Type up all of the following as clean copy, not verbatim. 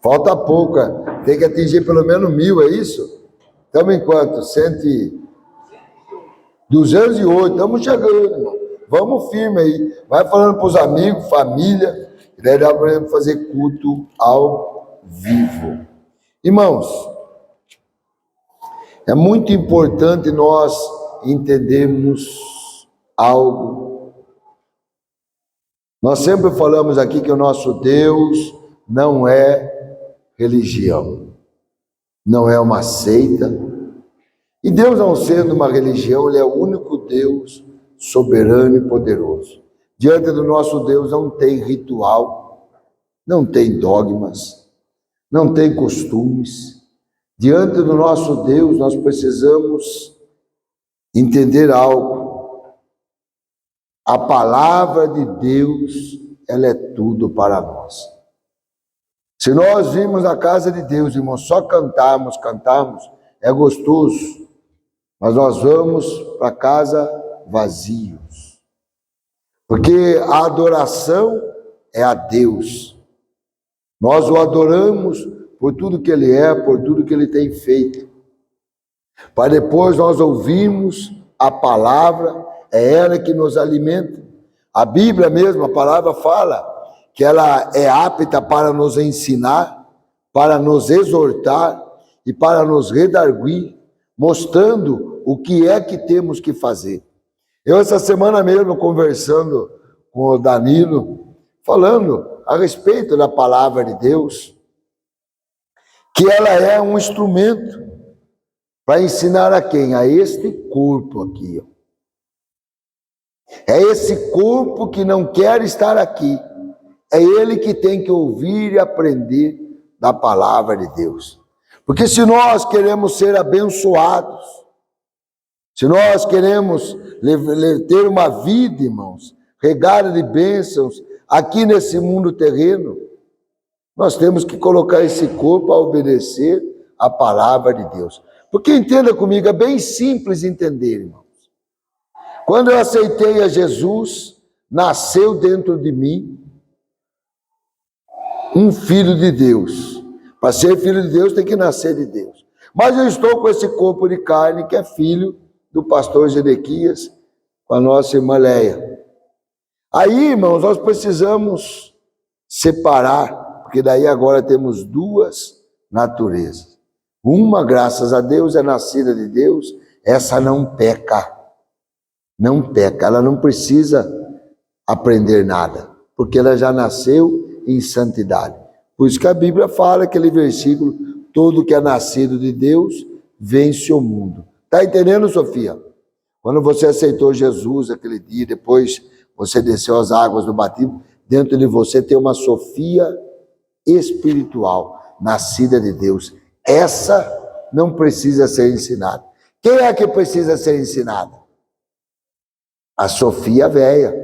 Falta pouca. Tem que atingir pelo menos 1000, é isso? Estamos em quanto? 208. Estamos chegando, irmão. Vamos firme aí. Vai falando para os amigos, família. E daí dá para fazer culto ao vivo. Irmãos, é muito importante nós entendermos algo. Nós sempre falamos aqui que o nosso Deus não é religião, não é uma seita. E Deus, não sendo uma religião, Ele é o único Deus soberano e poderoso. Diante do nosso Deus não tem ritual, não tem dogmas, não tem costumes. Diante do nosso Deus nós precisamos entender algo. A palavra de Deus, ela é tudo para nós. Se nós vimos a casa de Deus, irmãos, só cantarmos, é gostoso. Mas nós vamos para casa vazios. Porque a adoração é a Deus. Nós o adoramos por tudo que Ele é, por tudo que Ele tem feito. Para depois nós ouvirmos a palavra, é ela que nos alimenta. A Bíblia mesmo, a palavra fala que ela é apta para nos ensinar, para nos exortar e para nos redarguir, mostrando o que é que temos que fazer. Eu essa semana mesmo conversando com o Danilo, falando a respeito da palavra de Deus, que ela é um instrumento para ensinar a quem? A este corpo aqui. É esse corpo que não quer estar aqui. É ele que tem que ouvir e aprender da palavra de Deus. Porque se nós queremos ser abençoados, se nós queremos ter uma vida, irmãos, regada de bênçãos aqui nesse mundo terreno, nós temos que colocar esse corpo a obedecer a palavra de Deus. Porque entenda comigo, é bem simples entender, irmãos. Quando eu aceitei a Jesus, nasceu dentro de mim um filho de Deus. Para ser filho de Deus tem que nascer de Deus. Mas eu estou com esse corpo de carne que é filho do pastor Zedequias, com a nossa irmã Leia. Aí, irmãos, nós precisamos separar, porque daí agora temos duas naturezas. Uma, graças a Deus, é nascida de Deus, essa não peca. Não peca, ela não precisa aprender nada, porque ela já nasceu em santidade. Por isso que a Bíblia fala, aquele versículo, todo que é nascido de Deus, vence o mundo. Está entendendo, Sofia? Quando você aceitou Jesus aquele dia, depois você desceu as águas do batismo, dentro de você tem uma Sofia espiritual, nascida de Deus. Essa não precisa ser ensinada. Quem é que precisa ser ensinada? A Sofia velha.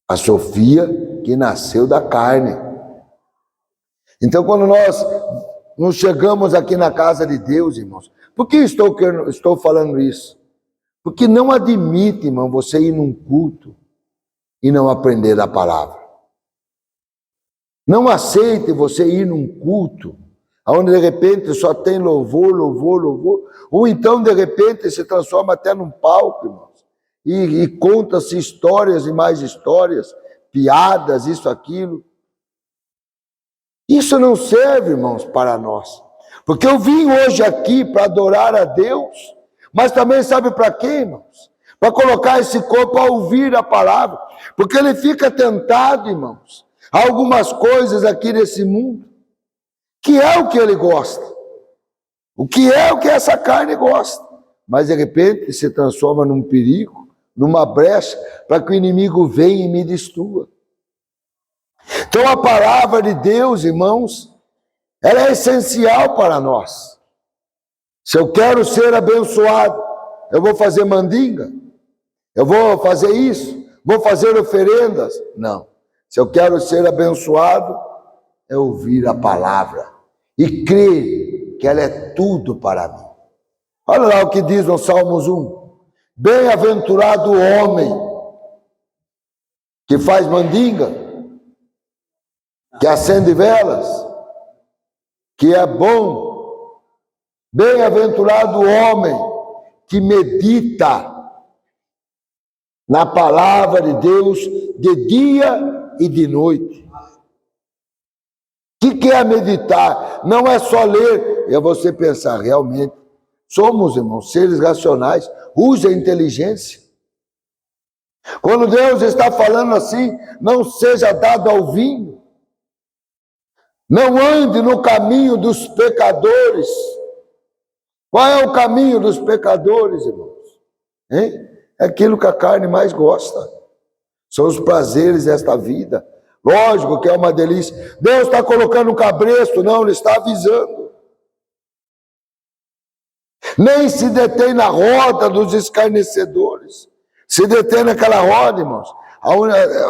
A Sofia que nasceu da carne. Então, quando nós nos chegamos aqui na casa de Deus, irmãos, por que estou falando isso? Porque não admite, irmão, você ir num culto e não aprender da palavra. Não aceite você ir num culto onde de repente só tem louvor, ou então de repente se transforma até num palco, irmãos, e conta-se histórias e mais histórias, piadas, isso, aquilo. Isso não serve, irmãos, para nós. Porque eu vim hoje aqui para adorar a Deus, mas também sabe para quê, irmãos? Para colocar esse corpo a ouvir a palavra. Porque ele fica tentado, irmãos, a algumas coisas aqui nesse mundo, que é o que ele gosta. O que essa carne gosta. Mas de repente se transforma num perigo, numa brecha, para que o inimigo venha e me destrua. Então a palavra de Deus, irmãos, ela é essencial para nós. Se eu quero ser abençoado, eu vou fazer mandinga? Eu vou fazer isso? Vou fazer oferendas? Não. Se eu quero ser abençoado, é ouvir a palavra e crer que ela é tudo para mim. Olha lá o que diz no Salmos 1. Bem-aventurado o homem que faz mandinga. que acende velas, que é bom. Bem-aventurado o homem que medita na palavra de Deus de dia e de noite. O que é meditar? Não é só ler, é você pensar, realmente, somos, irmãos, seres racionais, use a inteligência. Quando Deus está falando assim, não seja dado ao vinho, não ande no caminho dos pecadores. Qual é o caminho dos pecadores, irmãos? Hein? É aquilo que a carne mais gosta. São os prazeres desta vida. Lógico que é uma delícia. Deus está colocando um cabresto, não, Ele está avisando. Nem se detém na roda dos escarnecedores. Se detém naquela roda, irmãos,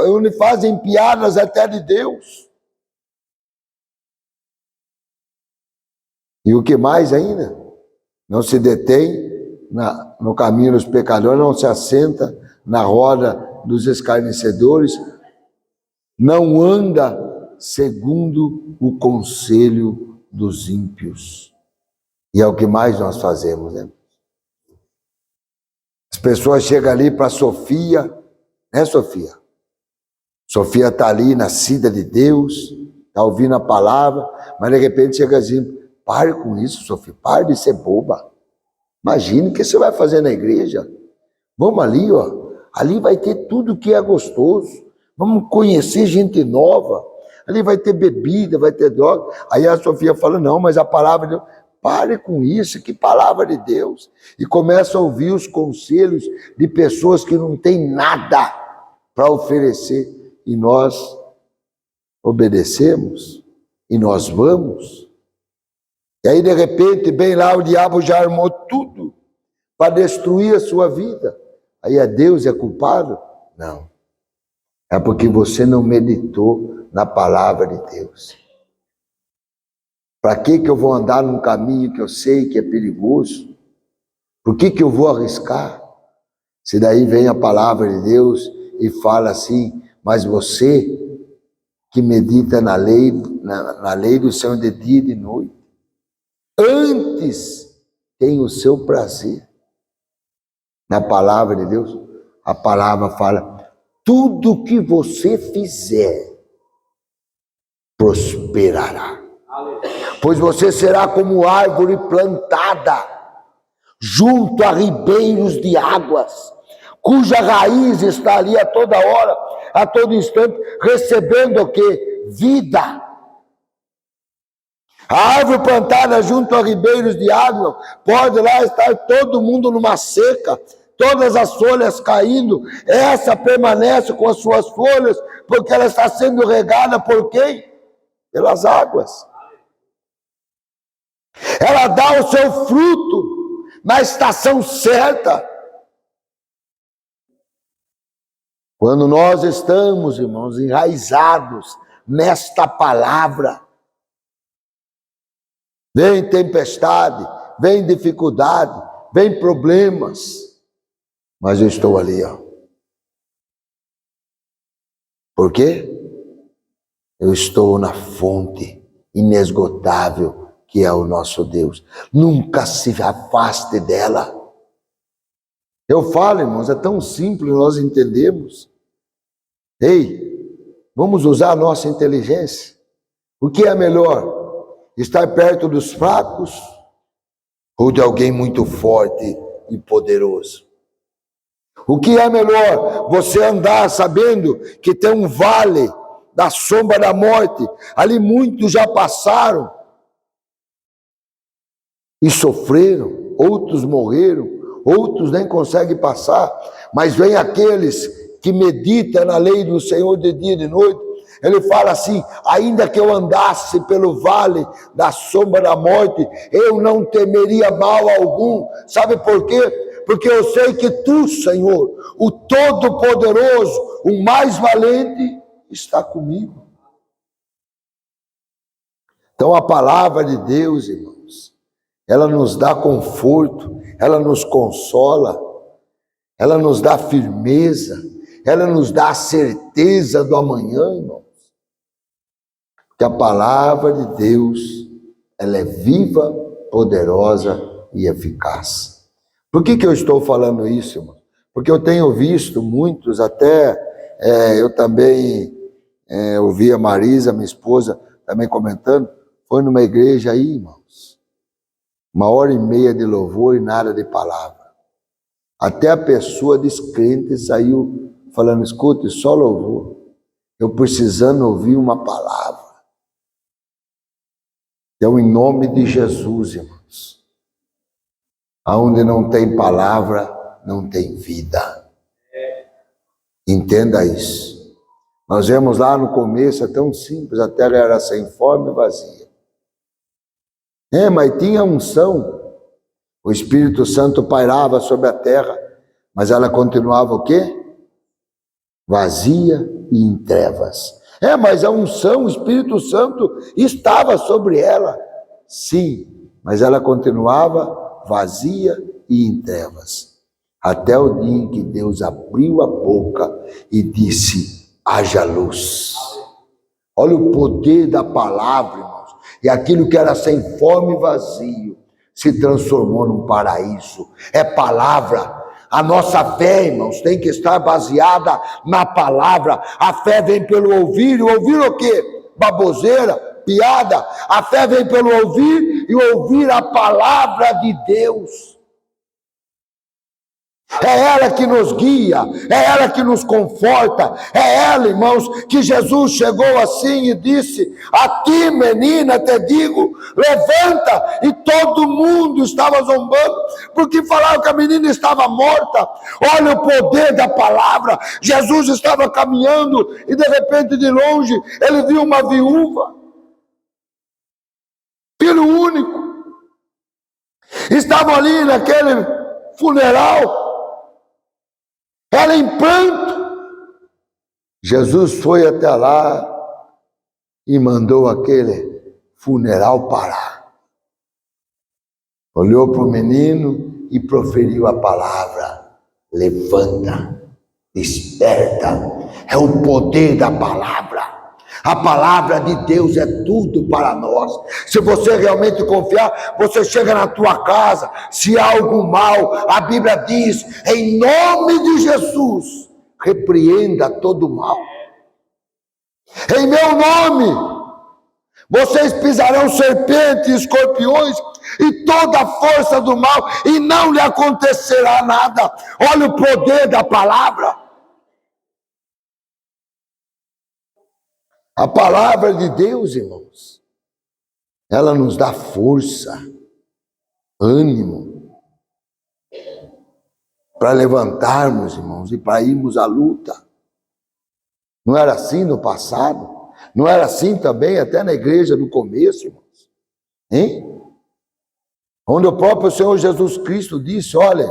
onde fazem piadas até de Deus. E o que mais ainda? Não se detém no caminho dos pecadores, não se assenta na roda dos escarnecedores, não anda segundo o conselho dos ímpios. E é o que mais nós fazemos, né? As pessoas chegam ali para Sofia, né, Sofia? Sofia está ali, nascida de Deus, está ouvindo a palavra, mas de repente chega assim, pare com isso, Sofia, pare de ser boba. Imagine o que você vai fazer na igreja. Vamos ali, ó. Ali vai ter tudo que é gostoso. Vamos conhecer gente nova. Ali vai ter bebida, vai ter droga. Aí a Sofia fala, não, mas a palavra de Deus... Pare com isso, que palavra de Deus. E começa a ouvir os conselhos de pessoas que não têm nada para oferecer. E nós obedecemos. E nós vamos. E aí, de repente, bem lá, o diabo já armou tudo para destruir a sua vida. Aí é Deus é culpado? Não. É porque você não meditou na palavra de Deus. Para que eu vou andar num caminho que eu sei que é perigoso? Por que eu vou arriscar? Se daí vem a palavra de Deus e fala assim, mas você que medita na lei do Senhor de dia e de noite, antes tem o seu prazer. Na palavra de Deus, a palavra fala, tudo que você fizer prosperará. Pois você será como árvore plantada junto a ribeiros de águas, cuja raiz está ali a toda hora, a todo instante, recebendo o quê? Vida. A árvore plantada junto a ribeiros de água, pode lá estar todo mundo numa seca, todas as folhas caindo, essa permanece com as suas folhas, porque ela está sendo regada por quem? Pelas águas. Ela dá o seu fruto na estação certa. Quando nós estamos, irmãos, enraizados nesta palavra, vem tempestade, vem dificuldade, vem problemas, mas eu estou ali, ó. Por quê? Eu estou na fonte inesgotável que é o nosso Deus. Nunca se afaste dela. Eu falo, irmãos, é tão simples, nós entendemos. Ei, vamos usar a nossa inteligência. O que é melhor? Estar perto dos fracos ou de alguém muito forte e poderoso? O que é melhor? Você andar sabendo que tem um vale da sombra da morte, ali muitos já passaram e sofreram, outros morreram, outros nem conseguem passar, mas vem aqueles que meditam na lei do Senhor de dia e de noite. Ele fala assim, ainda que eu andasse pelo vale da sombra da morte, eu não temeria mal algum. Sabe por quê? Porque eu sei que tu, Senhor, o Todo-Poderoso, o mais valente, está comigo. Então a palavra de Deus, irmãos, ela nos dá conforto, ela nos consola, ela nos dá firmeza, ela nos dá a certeza do amanhã, irmãos. que a palavra de Deus, ela é viva, poderosa e eficaz. Por que eu estou falando isso, irmão? Porque eu tenho visto muitos, até eu também ouvi a Marisa, minha esposa, também comentando, foi numa igreja aí, irmãos, 1h30 de louvor e nada de palavra. Até a pessoa descrente saiu falando, escute, só louvor, eu precisando ouvir uma palavra. Então, em nome de Jesus, irmãos, aonde não tem palavra, não tem vida. Entenda isso. Nós vemos lá no começo, é tão simples, a terra era sem forma e vazia. Mas tinha unção. O Espírito Santo pairava sobre a terra, mas ela continuava o quê? Vazia e em trevas. Mas a unção, o Espírito Santo estava sobre ela. Sim, mas ela continuava vazia e em trevas. Até o dia em que Deus abriu a boca e disse, haja luz. Olha o poder da palavra, irmãos. E aquilo que era sem forma e vazio se transformou num paraíso. É palavra. A nossa fé, irmãos, tem que estar baseada na palavra. A fé vem pelo ouvir. E ouvir o quê? Baboseira, piada. A fé vem pelo ouvir e ouvir a palavra de Deus. É ela que nos guia, é ela que nos conforta, é ela, irmãos, que Jesus chegou assim e disse, a ti, menina, te digo, levanta, e todo mundo estava zombando, porque falaram que a menina estava morta. Olha o poder da palavra. Jesus estava caminhando, e de repente, de longe, ele viu uma viúva, filho único, estavam ali naquele funeral, ela em pranto. Jesus foi até lá e mandou aquele funeral parar. Olhou para o menino e proferiu a palavra, levanta, desperta. É o poder da palavra. A palavra de Deus é tudo para nós. Se você realmente confiar, você chega na tua casa, se há algum mal, a Bíblia diz, em nome de Jesus, repreenda todo mal. Em meu nome, vocês pisarão serpentes e escorpiões e toda a força do mal, e não lhe acontecerá nada. Olha o poder da palavra. A palavra de Deus, irmãos, ela nos dá força, ânimo, para levantarmos, irmãos, e para irmos à luta. Não era assim no passado? Não era assim também até na igreja no começo, irmãos? Onde o próprio Senhor Jesus Cristo disse, olha,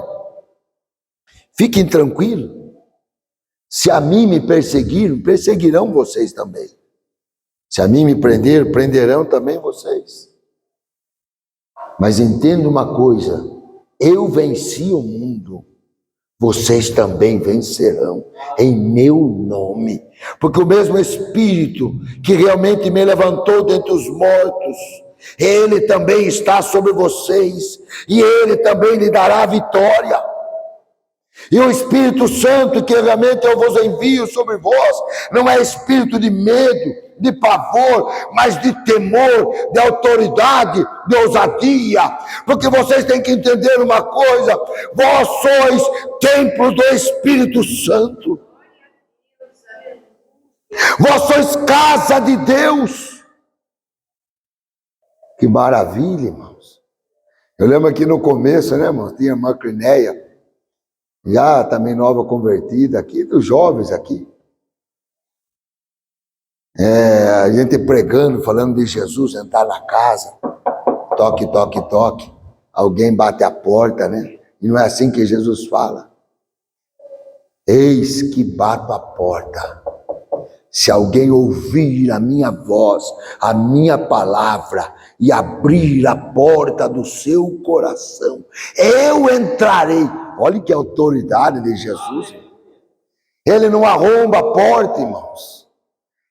fiquem tranquilos, se a mim me perseguiram, perseguirão vocês também. Se a mim me prenderam, prenderão também vocês. Mas entenda uma coisa, eu venci o mundo, vocês também vencerão, em meu nome. Porque o mesmo Espírito que realmente me levantou dentre os mortos, ele também está sobre vocês, e ele também lhe dará a vitória. E o Espírito Santo que realmente eu vos envio sobre vós, não é espírito de medo, de pavor, mas de temor, de autoridade, de ousadia. Porque vocês têm que entender uma coisa, vós sois templo do Espírito Santo. Vós sois casa de Deus. Que maravilha, irmãos. Eu lembro aqui no começo, né, irmãos, tinha a irmã Crinéia, já também nova convertida aqui, dos jovens aqui. A gente pregando, falando de Jesus, entrar na casa, toque, toque, toque. Alguém bate a porta, né? E não é assim que Jesus fala. Eis que bato a porta. Se alguém ouvir a minha voz, a minha palavra, e abrir a porta do seu coração, eu entrarei. Olha que autoridade de Jesus. Ele não arromba a porta, irmãos.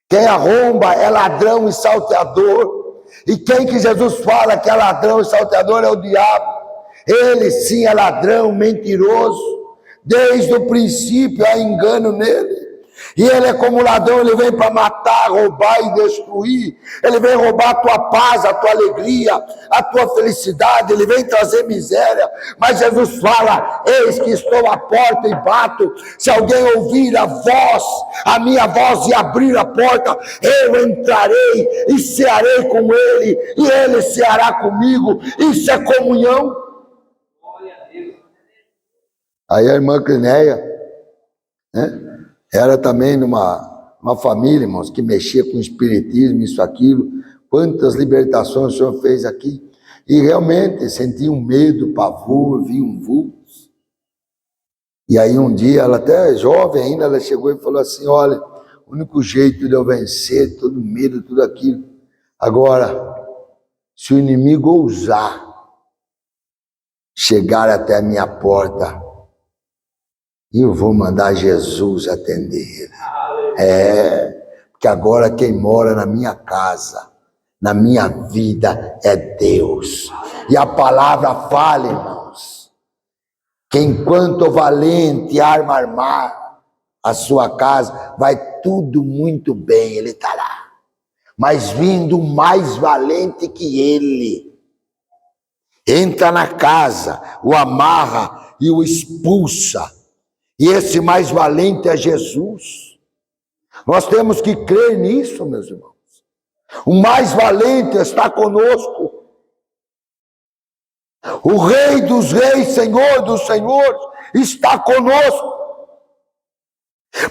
Quem arromba é ladrão e salteador. E quem que Jesus fala que é ladrão e salteador é o diabo. Ele sim é ladrão, mentiroso. Desde o princípio há engano nele. E ele é como ladrão, ele vem para matar, roubar e destruir. Ele vem roubar a tua paz, a tua alegria, a tua felicidade. Ele vem trazer miséria. Mas Jesus fala: eis que estou à porta e bato. Se alguém ouvir a minha voz e abrir a porta, eu entrarei e cearei com ele, e ele ceará comigo. Isso é comunhão. Aí a irmã Clinéia, né? Era também numa família, irmãos, que mexia com espiritismo, isso, aquilo. Quantas libertações o Senhor fez aqui. E realmente sentia um medo, pavor, via um vulto. E aí um dia, ela até jovem ainda, ela chegou e falou assim: olha, o único jeito de eu vencer todo medo, tudo aquilo. Agora, se o inimigo ousar chegar até a minha porta, eu vou mandar Jesus atender. Porque agora quem mora na minha casa, na minha vida, é Deus. E a palavra fala, irmãos, que enquanto o valente arma armar a sua casa, vai tudo muito bem, ele estará. Mas vindo mais valente que ele, entra na casa, o amarra e o expulsa. E esse mais valente é Jesus. Nós temos que crer nisso, meus irmãos. O mais valente está conosco. O Rei dos Reis, Senhor dos Senhores, está conosco.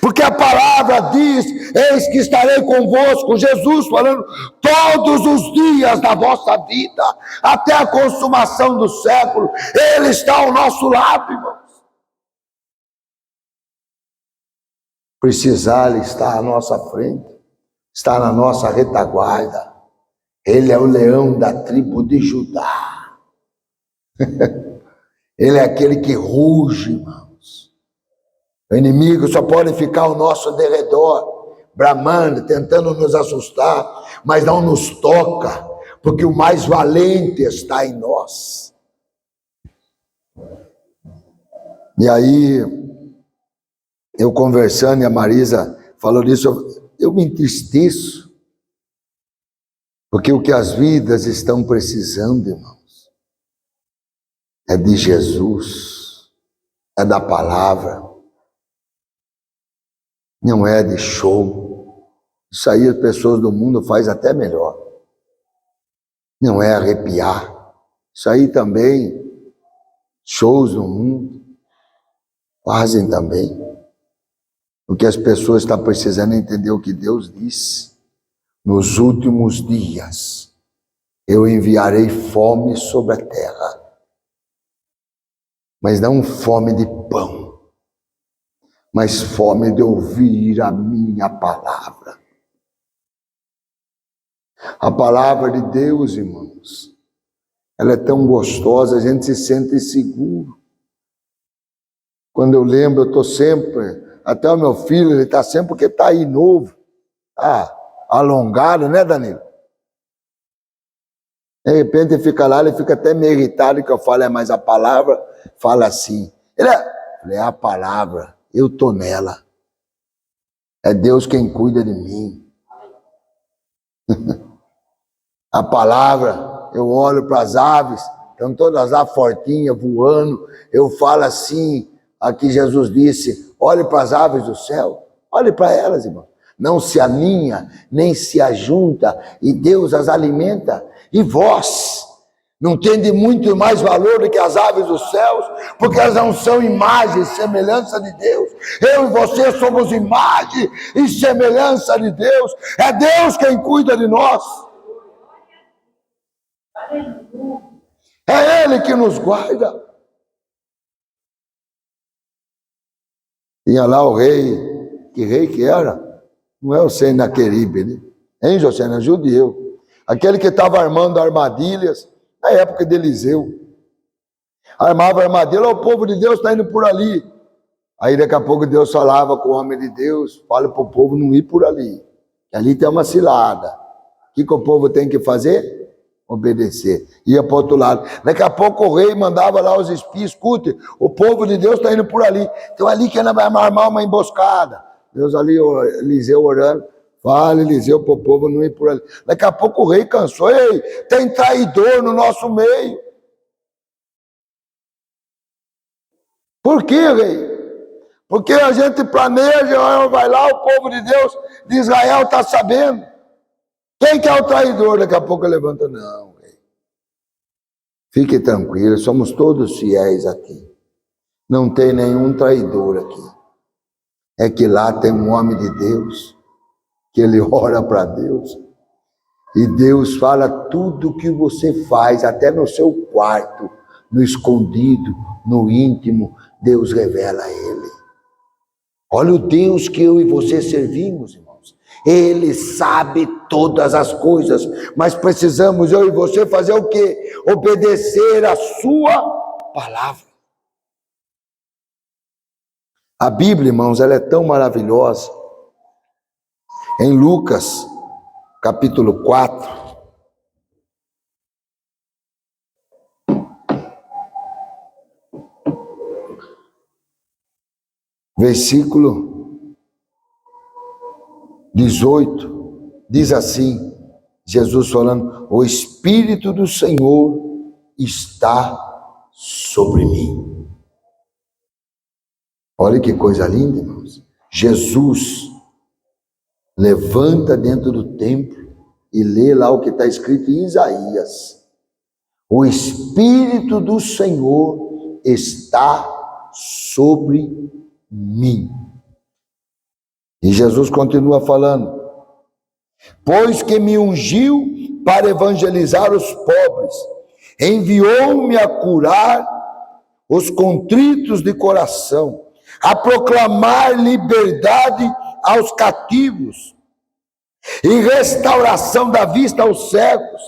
Porque a palavra diz: eis que estarei convosco, Jesus falando, todos os dias da vossa vida, até a consumação do século. Ele está ao nosso lado, irmão. Precisar, ele está à nossa frente, está na nossa retaguarda. Ele é o leão da tribo de Judá. Ele é aquele que ruge, irmãos. O inimigo só pode ficar ao nosso derredor, bramando, tentando nos assustar, mas não nos toca, porque o mais valente está em nós. E aí, eu conversando, e a Marisa falou disso, eu me entristeço, porque o que as vidas estão precisando, irmãos, é de Jesus, é da palavra, não é de show. Isso aí as pessoas do mundo fazem até melhor. Não é arrepiar. Isso aí também, shows no mundo, fazem também. O que as pessoas estão precisando entender o que Deus disse. Nos últimos dias, eu enviarei fome sobre a terra. Mas não fome de pão, mas fome de ouvir a minha palavra. A palavra de Deus, irmãos, ela é tão gostosa, a gente se sente seguro. Quando eu lembro, eu estou sempre... Até o meu filho, ele está sempre, porque está aí novo, alongado, né, Danilo? De repente ele fica lá, ele fica até meio irritado que eu falo, mas a palavra fala assim. Ele é a palavra, eu estou nela. É Deus quem cuida de mim. A palavra, eu olho para as aves, estão todas lá fortinhas, voando, eu falo assim, aqui Jesus disse, olhe para as aves do céu, olhe para elas, irmão. Não se aninha, nem se ajunta, e Deus as alimenta. E vós, não tende muito mais valor do que as aves dos céus, porque elas não são imagem e semelhança de Deus. Eu e você somos imagem e semelhança de Deus. É Deus quem cuida de nós. É Ele que nos guarda. Tinha lá o rei, que rei que era? Não é o Senaqueribe, né? Hein, José? É judeu. Aquele que estava armando armadilhas na época de Eliseu. Armava armadilha, o povo de Deus está indo por ali. Aí daqui a pouco Deus falava com o homem de Deus, fala para o povo não ir por ali. Ali tem uma cilada. O que o povo tem que fazer? Obedecer. Ia para o outro lado. Daqui a pouco o rei mandava lá os espias, escute, o povo de Deus está indo por ali. Então ali que ainda vai armar uma emboscada. Deus ali, Eliseu orando, fala Eliseu para o povo não ir por ali. Daqui a pouco o rei cansou, ei, tem traidor no nosso meio. Por que, rei? Porque a gente planeja, vai lá, o povo de Deus, de Israel, está sabendo. Quem que é o traidor? Daqui a pouco levanta, não, rei. Fique tranquilo, somos todos fiéis aqui. Não tem nenhum traidor aqui. É que lá tem um homem de Deus, que ele ora para Deus. E Deus fala tudo que você faz, até no seu quarto, no escondido, no íntimo, Deus revela a ele. Olha o Deus que eu e você servimos, irmãos. Ele sabe todas as coisas, mas precisamos, eu e você, fazer o quê? Obedecer a sua palavra. A Bíblia, irmãos, ela é tão maravilhosa. Em Lucas, capítulo 4, versículo 18, diz assim, Jesus falando, o Espírito do Senhor está sobre mim. Olha que coisa linda, irmãos. Jesus levanta dentro do templo e lê lá o que está escrito em Isaías. O Espírito do Senhor está sobre mim. E Jesus continua falando, pois que me ungiu para evangelizar os pobres, enviou-me a curar os contritos de coração, a proclamar liberdade aos cativos e restauração da vista aos cegos,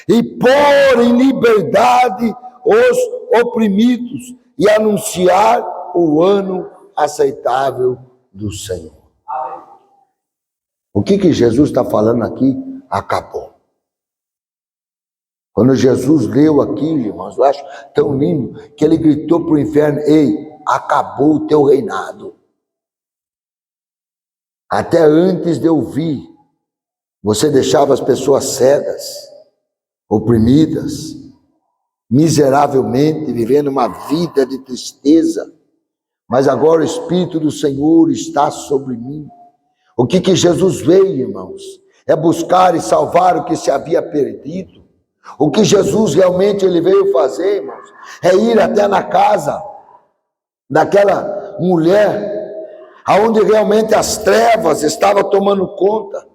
e pôr em liberdade os oprimidos, e anunciar o ano aceitável do Senhor. O que Jesus está falando aqui? Acabou. Quando Jesus leu aqui, irmãos, eu acho tão lindo, que ele gritou para o inferno, ei, acabou o teu reinado. Até antes de eu vir, você deixava as pessoas cegas, oprimidas, miseravelmente, vivendo uma vida de tristeza. Mas agora o Espírito do Senhor está sobre mim. O que Jesus veio, irmãos? É buscar e salvar o que se havia perdido. O que Jesus realmente ele veio fazer, irmãos, é ir até na casa daquela mulher, aonde realmente as trevas estavam tomando conta.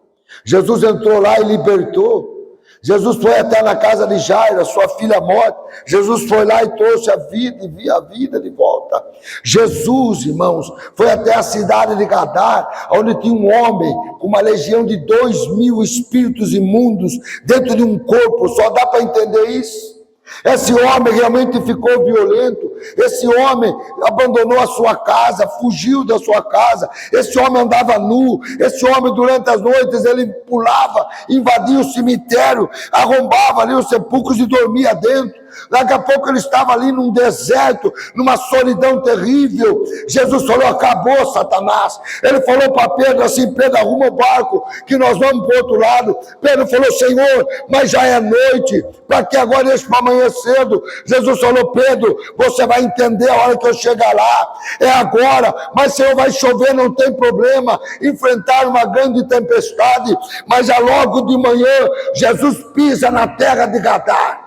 Jesus entrou lá e libertou. Jesus foi até na casa de Jairo, sua filha morta. Jesus foi lá e trouxe a vida e viu a vida de volta. Jesus, irmãos, foi até a cidade de Gadar, onde tinha um homem com uma legião de 2.000 espíritos imundos dentro de um corpo. Só dá para entender isso. Esse homem realmente ficou violento. Esse homem abandonou a sua casa, fugiu da sua casa. Esse homem andava nu. Esse homem, durante as noites, ele pulava, invadia o cemitério, arrombava ali os sepulcros e dormia dentro. Daqui a pouco ele estava ali num deserto, numa solidão terrível. Jesus falou, acabou, Satanás. Ele falou para Pedro assim, Pedro, arruma o barco, que nós vamos para o outro lado. Pedro falou, Senhor, mas já é noite, para que agora deixe para amanhã cedo? Jesus falou, Pedro, você vai entender a hora que eu chegar lá, é agora. Mas Senhor, vai chover, não tem problema, enfrentar uma grande tempestade. Mas já logo de manhã, Jesus pisa na terra de Gadar.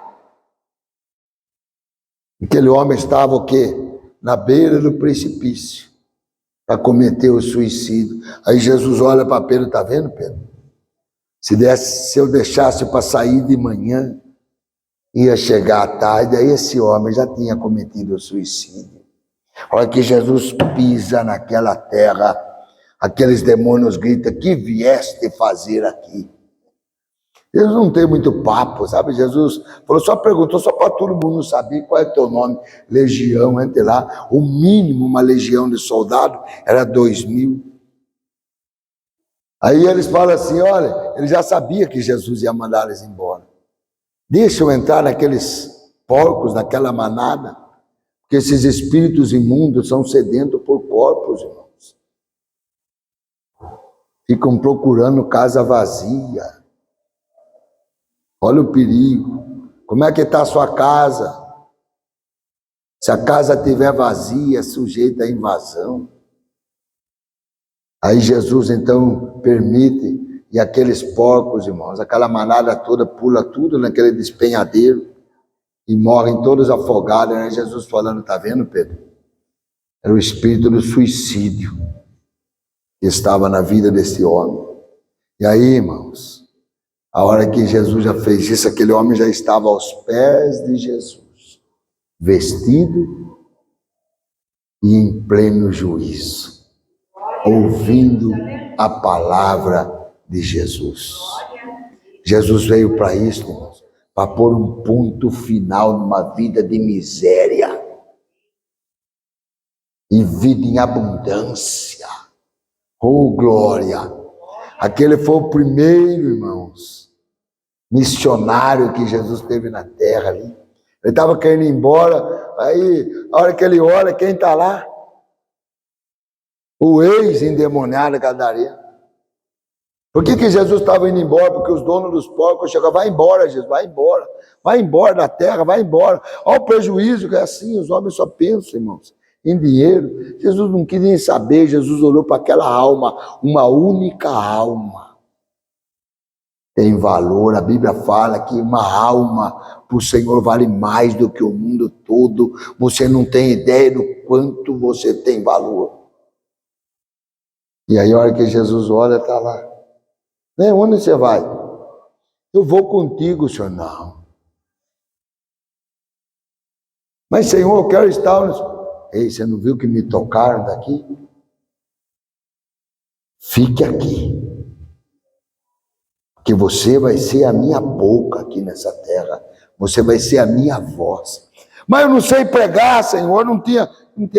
Aquele homem estava o quê? Na beira do precipício, para cometer o suicídio. Aí Jesus olha para Pedro, está vendo, Pedro? Se eu deixasse para sair de manhã, ia chegar à tarde, aí esse homem já tinha cometido o suicídio. Olha que Jesus pisa naquela terra, aqueles demônios gritam, que vieste fazer aqui? Jesus não tem muito papo, sabe? Jesus falou, só perguntou, só para todo mundo saber qual é o teu nome. Legião, entre lá. O mínimo, uma legião de soldado era 2.000. Aí eles falam assim, olha, ele já sabia que Jesus ia mandar eles embora. Deixa eu entrar naqueles porcos, naquela manada, porque esses espíritos imundos são sedentos por corpos, irmãos. Ficam procurando casa vazia. Olha o perigo. Como é que está a sua casa? Se a casa estiver vazia, sujeita à invasão. Aí Jesus então permite, e aqueles porcos, irmãos, aquela manada toda pula tudo naquele despenhadeiro e morrem todos afogados, né? Jesus falando, tá vendo, Pedro? Era o espírito do suicídio que estava na vida desse homem. E aí, irmãos, a hora que Jesus já fez isso, aquele homem já estava aos pés de Jesus, vestido e em pleno juízo, ouvindo a palavra de Jesus. Jesus veio para isso, irmãos, para pôr um ponto final numa vida de miséria e vida em abundância. Oh, glória! Aquele foi o primeiro, irmãos, missionário que Jesus teve na terra ali. Ele estava querendo ir embora, aí, a hora que ele olha, quem está lá? O ex-endemoniado gadareno. Por que Jesus estava indo embora? Porque os donos dos porcos chegavam, vai embora, Jesus, vai embora da terra, vai embora. Olha o prejuízo que é assim, os homens só pensam, irmãos, em dinheiro. Jesus não quis nem saber, Jesus olhou para aquela alma, uma única alma. Tem valor, a Bíblia fala que uma alma para o Senhor vale mais do que o mundo todo. Você não tem ideia do quanto você tem valor. E aí a hora que Jesus olha, está lá. Né? Onde você vai? Eu vou contigo, Senhor. Não. Mas, Senhor, eu quero estar... Ei, você não viu que me tocaram daqui? Fique aqui. Que você vai ser a minha boca aqui nessa terra. Você vai ser a minha voz. Mas eu não sei pregar, Senhor. Não tinha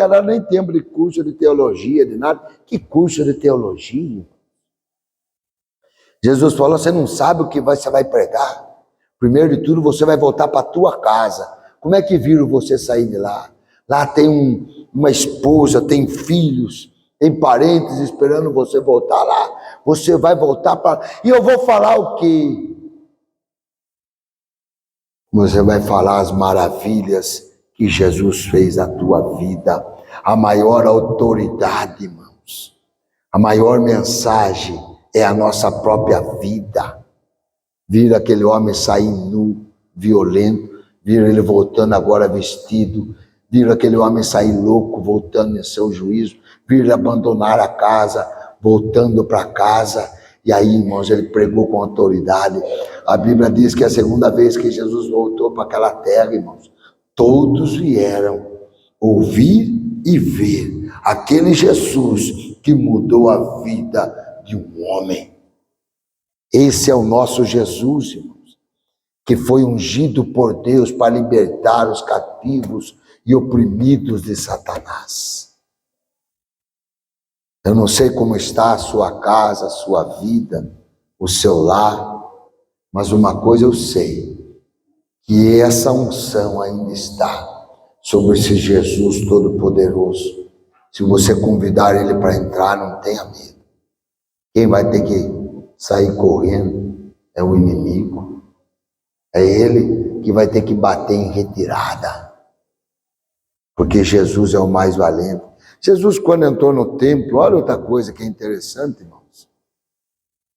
lá nem tempo de curso de teologia, de nada. Que curso de teologia? Jesus falou, você não sabe o que você vai pregar? Primeiro de tudo, você vai voltar para a tua casa. Como é que viram você sair de lá? Lá tem uma esposa, tem filhos, tem parentes esperando você voltar lá. Você vai voltar para... E eu vou falar o quê? Você vai falar as maravilhas que Jesus fez na tua vida. A maior autoridade, irmãos. A maior mensagem é a nossa própria vida. Vira aquele homem sair nu, violento. Vira ele voltando agora vestido. Vira aquele homem sair louco, voltando em seu juízo. Vira ele abandonar a casa, voltando para casa. E aí, irmãos, ele pregou com autoridade. A Bíblia diz que a segunda vez que Jesus voltou para aquela terra, irmãos, todos vieram ouvir e ver aquele Jesus que mudou a vida de um homem. Esse é o nosso Jesus, irmãos, que foi ungido por Deus para libertar os cativos e oprimidos de Satanás. Eu não sei como está a sua casa, a sua vida, o seu lar, mas uma coisa eu sei, que essa unção ainda está sobre esse Jesus Todo-Poderoso. Se você convidar ele para entrar, não tenha medo. Quem vai ter que sair correndo é o inimigo. É ele que vai ter que bater em retirada. Porque Jesus é o mais valente. Jesus, quando entrou no templo, olha outra coisa que é interessante, irmãos.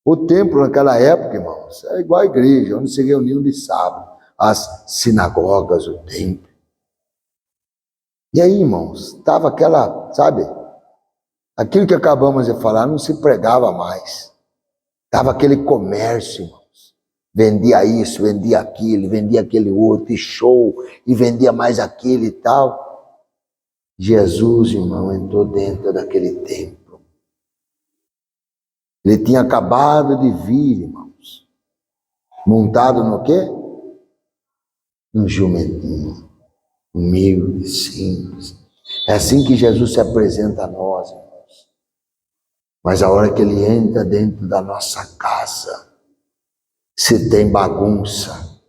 O templo naquela época, irmãos, é igual a igreja, onde se reuniam de sábado. As sinagogas, o templo. E aí, irmãos, estava aquela, sabe, aquilo que acabamos de falar, não se pregava mais. Estava aquele comércio, irmãos. Vendia isso, vendia aquilo, vendia aquele outro, e show, e vendia mais aquele e tal. Jesus, irmão, entrou dentro daquele templo. Ele tinha acabado de vir, irmãos. Montado no quê? No jumentinho. Humilde, simples. É assim que Jesus se apresenta a nós, irmãos. Mas a hora que ele entra dentro da nossa casa, se tem bagunça,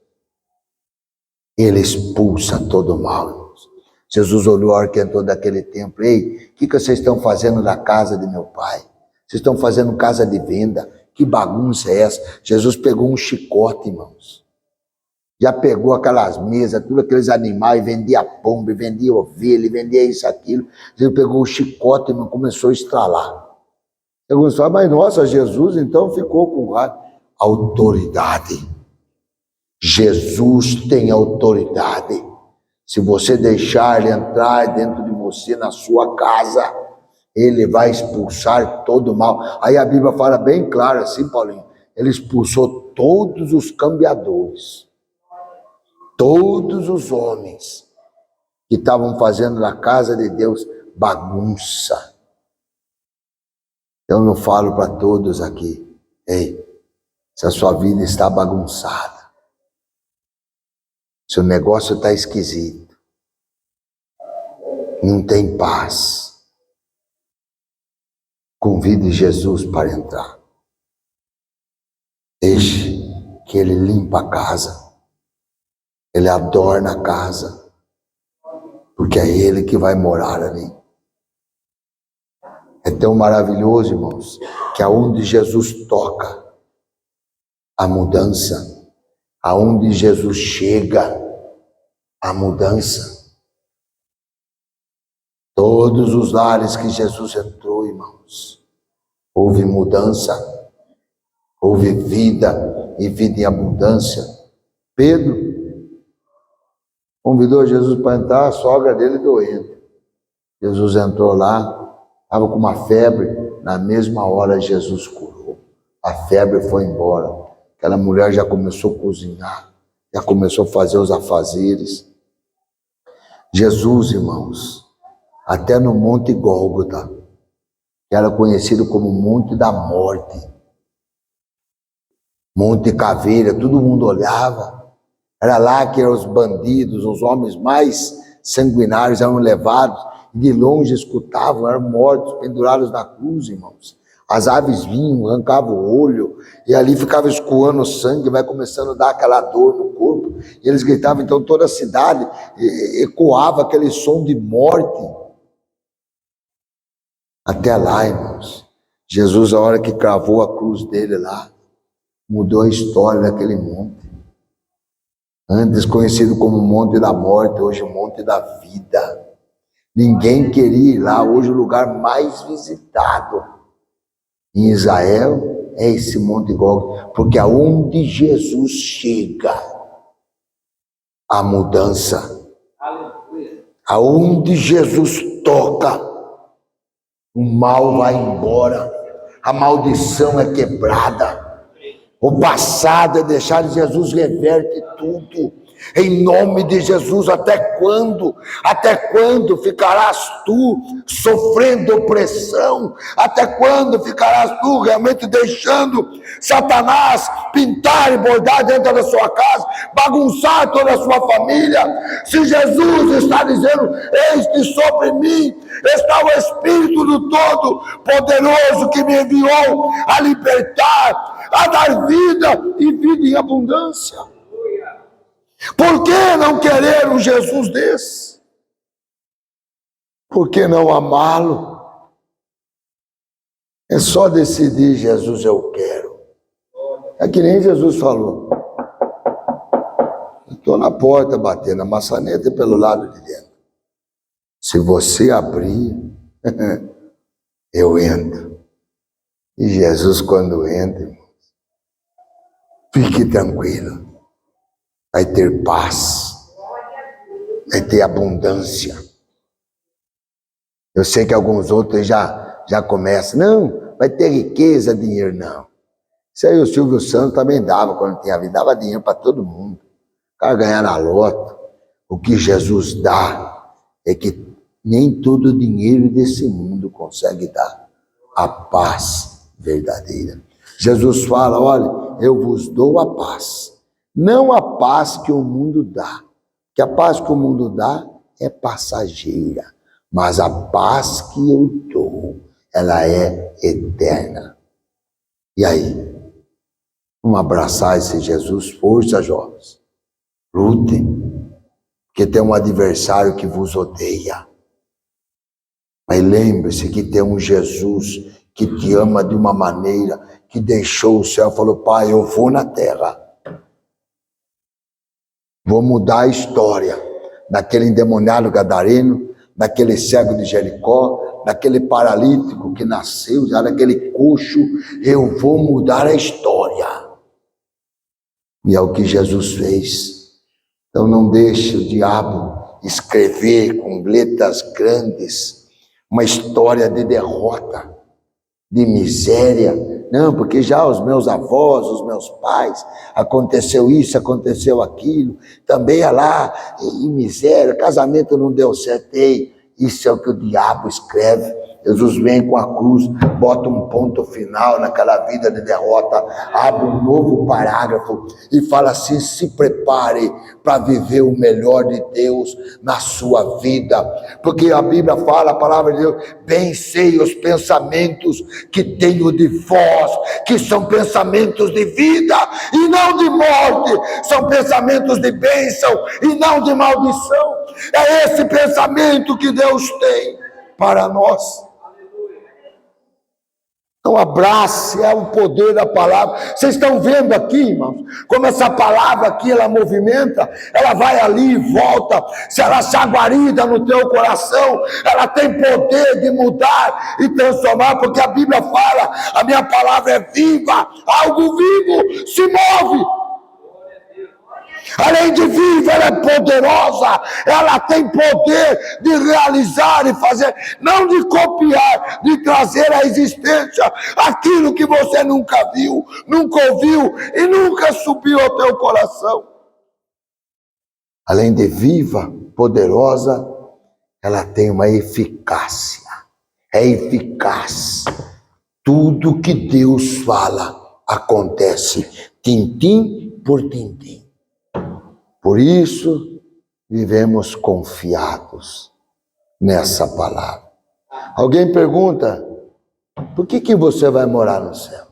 ele expulsa todo o mal, irmãos. Jesus olhou a hora que entrou daquele templo. Ei, o que vocês estão fazendo na casa de meu pai? Vocês estão fazendo casa de venda? Que bagunça é essa? Jesus pegou um chicote, irmãos. Já pegou aquelas mesas, tudo aqueles animais, vendia pombo, vendia ovelha, vendia isso, aquilo. Jesus pegou o chicote e começou a estralar. Alguns falam, mas nossa, Jesus então ficou com raiva. Autoridade. Jesus tem autoridade. Se você deixar ele entrar dentro de você, na sua casa, ele vai expulsar todo o mal. Aí a Bíblia fala bem claro assim, Paulinho, ele expulsou todos os cambiadores, todos os homens que estavam fazendo na casa de Deus bagunça. Eu não falo para todos aqui, ei, se a sua vida está bagunçada, se o negócio está esquisito, não tem paz, convide Jesus para entrar. Deixe que ele limpa a casa, ele adorna a casa, porque é ele que vai morar ali. É tão maravilhoso, irmãos, que aonde Jesus toca, a mudança, aonde Jesus chega, a mudança. Todos os lares que Jesus entrou, irmãos, houve mudança, houve vida e vida em abundância. Pedro convidou Jesus para entrar, a sogra dele doente. Jesus entrou lá, estava com uma febre, na mesma hora Jesus curou. A febre foi embora. Aquela mulher já começou a cozinhar, já começou a fazer os afazeres. Jesus, irmãos, até no Monte Gólgota, que era conhecido como Monte da Morte, Monte Caveira, todo mundo olhava. Era lá que os bandidos, os homens mais sanguinários eram levados, e de longe escutavam, eram mortos, pendurados na cruz, irmãos. As aves vinham, arrancavam o olho, e ali ficava escoando o sangue, vai começando a dar aquela dor no corpo. E eles gritavam, então toda a cidade ecoava aquele som de morte. Até lá, irmãos, Jesus, a hora que cravou a cruz dele lá, mudou a história daquele monte. Antes conhecido como Monte da Morte, hoje Monte da Vida. Ninguém queria ir lá, hoje o lugar mais visitado em Israel é esse Monte Gólgota, porque aonde Jesus chega, a mudança. Aonde Jesus toca, o mal vai embora, a maldição é quebrada. O passado é deixado, Jesus reverte tudo. Em nome de Jesus, até quando? Até quando ficarás tu sofrendo opressão? Até quando ficarás tu realmente deixando Satanás pintar e bordar dentro da sua casa, bagunçar toda a sua família? Se Jesus está dizendo, eis-te sobre mim, está o Espírito do Todo-Poderoso que me enviou a libertar, a dar vida e vida em abundância. Por que não querer um Jesus desse? Por que não amá-lo? É só decidir, Jesus, eu quero. É que nem Jesus falou. Estou na porta batendo, a maçaneta pelo lado de dentro. Se você abrir, eu entro. E Jesus, quando entra, fique tranquilo. Vai ter paz, vai ter abundância. Eu sei que alguns outros já começam, não, vai ter riqueza, dinheiro, não. Isso aí o Silvio Santos também dava quando tinha vida, dava dinheiro para todo mundo. O cara ganhar na loto. O que Jesus dá é que nem todo o dinheiro desse mundo consegue dar a paz verdadeira. Jesus fala, olha, eu vos dou a paz. Não a paz que o mundo dá, que a paz que o mundo dá é passageira, mas a paz que eu dou ela é eterna. E aí? Vamos abraçar esse Jesus? Força, jovens. Lutem, porque tem um adversário que vos odeia. Mas lembre-se que tem um Jesus que te ama de uma maneira que deixou o céu e falou: Pai, eu vou na terra. Vou mudar a história daquele endemoniado gadareno, daquele cego de Jericó, daquele paralítico que nasceu, já daquele coxo. Eu vou mudar a história. E é o que Jesus fez. Então não deixe o diabo escrever com letras grandes uma história de derrota, de miséria. Não, porque já os meus avós, os meus pais, aconteceu isso, aconteceu aquilo. Também é lá, em miséria, casamento não deu certo. Ei, isso é o que o diabo escreve. Jesus vem com a cruz, bota um ponto final naquela vida de derrota, abre um novo parágrafo e fala assim: se prepare para viver o melhor de Deus na sua vida. Porque a Bíblia fala, a palavra de Deus: bem sei os pensamentos que tenho de vós, que são pensamentos de vida e não de morte, são pensamentos de bênção e não de maldição. É esse pensamento que Deus tem para nós. Então abrace, é o poder da palavra. Vocês estão vendo aqui, irmãos, como essa palavra aqui, ela movimenta, ela vai ali e volta. Se ela se aguarida no teu coração, ela tem poder de mudar e transformar, porque a Bíblia fala, a minha palavra é viva, algo vivo se move. Além de viva, ela é poderosa, ela tem poder de realizar e fazer, não de copiar, de trazer à existência aquilo que você nunca viu, nunca ouviu e nunca subiu ao teu coração. Além de viva, poderosa, ela tem uma eficácia, é eficaz. Tudo que Deus fala acontece, tintim por tintim. Por isso, vivemos confiados nessa palavra. Alguém pergunta: por que você vai morar no céu?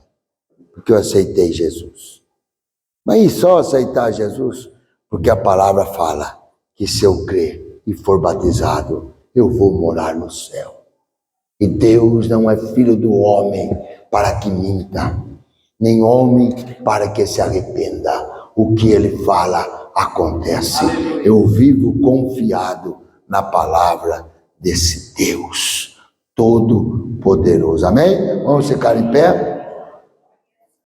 Porque eu aceitei Jesus. Mas só aceitar Jesus? Porque a palavra fala que se eu crer e for batizado, eu vou morar no céu. E Deus não é filho do homem para que minta, nem homem para que se arrependa. O que ele fala acontece. Eu vivo confiado na palavra desse Deus Todo-Poderoso. Amém? Vamos ficar em pé?